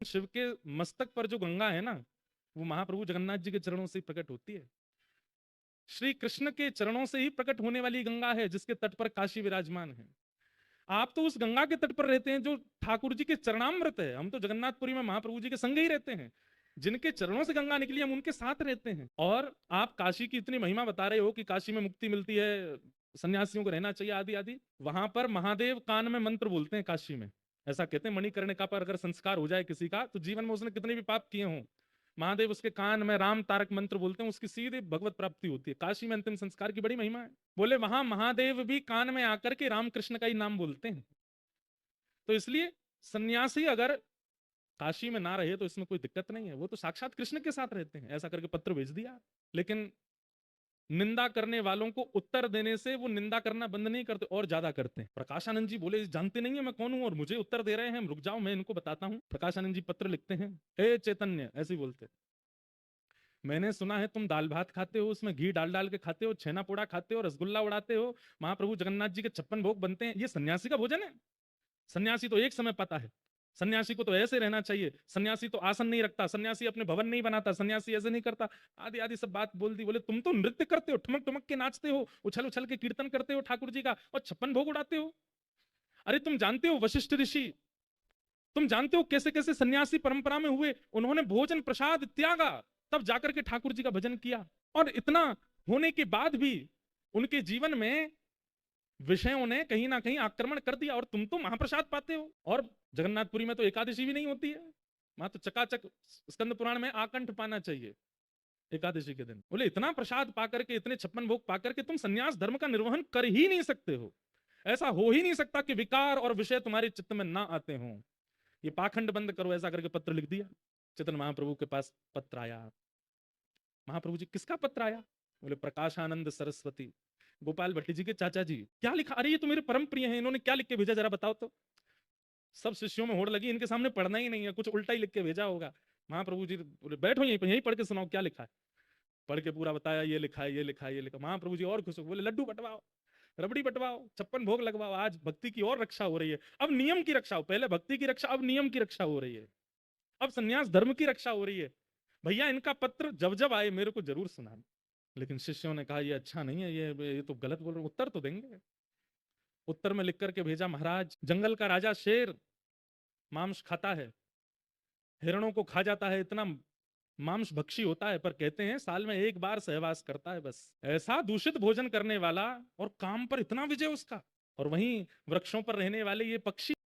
शिव के मस्तक पर जो गंगा है ना, वो महाप्रभु जगन्नाथ जी के चरणों से प्रकट होती है। श्री कृष्ण के चरणों से ही प्रकट होने वाली गंगा है, जिसके तट पर काशी विराजमान है। आप तो उस गंगा के तट पर रहते हैं जो ठाकुर जी के चरणामृत है। हम तो जगन्नाथपुरी में महाप्रभु जी के संग ही रहते हैं। जिनके चरणों से गंगा निकली, हम उनके साथ रहते हैं। और आप काशी की इतनी महिमा बता रहे हो कि काशी में मुक्ति मिलती है, सन्यासियों को रहना चाहिए, आदि आदि। वहां पर महादेव कान में मंत्र बोलते हैं काशी में। ऐसा कहते हैं मणिकर्णिका पर अगर संस्कार हो जाए किसी का, तो जीवन में उसने कितने भी पाप किए हों, महादेव उसके कान में राम तारक मंत्र बोलते हैं, उसकी सीधे भगवत प्राप्ति होती है। काशी में अंतिम संस्कार की बड़ी महिमा है। बोले वहां महादेव भी कान में आकर के रामकृष्ण का ही नाम बोलते हैं। तो इसलिए सन्यासी अगर काशी में ना रहे तो इसमें कोई दिक्कत नहीं है, वो तो साक्षात कृष्ण के साथ रहते हैं। ऐसा करके पत्र भेज दिया। लेकिन निंदा करने वालों को उत्तर देने से वो निंदा करना बंद नहीं करते, और ज्यादा करते हैं। प्रकाशानंद जी बोले जानते नहीं है मैं कौन हूं और मुझे उत्तर दे रहे हैं, रुक जाओ मैं इनको बताता हूं। प्रकाशानंद जी पत्र लिखते हैं, हे चैतन्य, ऐसे ही बोलते, मैंने सुना है तुम दाल भात खाते हो, उसमें घी डाल डाल के खाते हो, छेना पोड़ा खाते हो, रसगुल्ला उड़ाते हो, महाप्रभु जगन्नाथ जी के 56 भोग बनते हैं, ये सन्यासी का भोजन है? सन्यासी तो एक समय पाता है, सन्यासी को तो ऐसे रहना चाहिए, सन्यासी तो आसन नहीं रखता, सन्यासी अपने भवन नहीं बनाता, सन्यासी ऐसे नहीं करता, आदि आदि सब बात बोल दी। बोले तुम तो नृत्य करते हो, ठुमक ठुमक के नाचते हो, उछल उछल के कीर्तन करते हो ठाकुर जी का, और 56 भोग उड़ाते हो। अरे तुम जानते हो वशिष्ठ ऋषि, तुम जानते हो कैसे कैसे सन्यासी परंपरा में हुए, उन्होंने भोजन प्रसाद त्यागा, तब जाकर के ठाकुर जी का भजन किया। और इतना होने के बाद भी उनके जीवन में विषयों ने कहीं ना कहीं आक्रमण कर दिया, और तुम तो महाप्रसाद पाते हो। और जगन्नाथपुरी में तो एकादशी भी नहीं होती है, वहां तो चकाचक स्कंद पुराण में आकंठ पाना चाहिए एकादशी के दिन। बोले इतना प्रसाद पाकर के, इतने 56 भोग पाकर के तुम सन्यास धर्म का निर्वहन कर ही नहीं सकते हो। ऐसा हो ही नहीं सकता कि विकार और विषय तुम्हारे चित्त में ना आते हों। ये पाखंड बंद करो, ऐसा करके पत्र लिख दिया। चैतन्य महाप्रभु के पास पत्र आया। महाप्रभु जी किसका पत्र आया? बोले प्रकाशानंद सरस्वती, गोपाल भट्टी जी के चाचा जी। क्या लिखा? अरे ये तो मेरे परम प्रिय हैं, इन्होंने क्या लिख के भेजा जरा बताओ तो। सब शिष्यों में होड़ लगी, इनके सामने पढ़ना ही नहीं है, कुछ उल्टा ही लिख के भेजा होगा। महाप्रभु जी बोले बैठो यहीं पढ़ के सुनाओ क्या लिखा है। पढ़ के पूरा बताया, ये लिखा है, ये लिखा है, ये लिखा। महाप्रभु जी और खुश हो, बोले लड्डू बंटवाओ, रबड़ी बंटवाओ, 56 भोग लगवाओ, आज भक्ति की और रक्षा हो रही है। अब नियम की रक्षा हो, पहले भक्ति की रक्षा, अब नियम की रक्षा हो रही है, अब सन्यास धर्म की रक्षा हो रही है। भैया इनका पत्र जब जब आए मेरे को जरूर सुनाना। लेकिन शिष्यों ने कहा ये अच्छा नहीं है, ये तो गलत बोल रहे, उत्तर तो देंगे। उत्तर में लिख करके भेजा, महाराज जंगल का राजा शेर मांस खाता है, हिरणों को खा जाता है, इतना मांस भक्षी होता है, पर कहते हैं साल में एक बार सहवास करता है बस। ऐसा दूषित भोजन करने वाला, और काम पर इतना विजय उसका। और वहीं वृक्षों पर रहने वाले ये पक्षी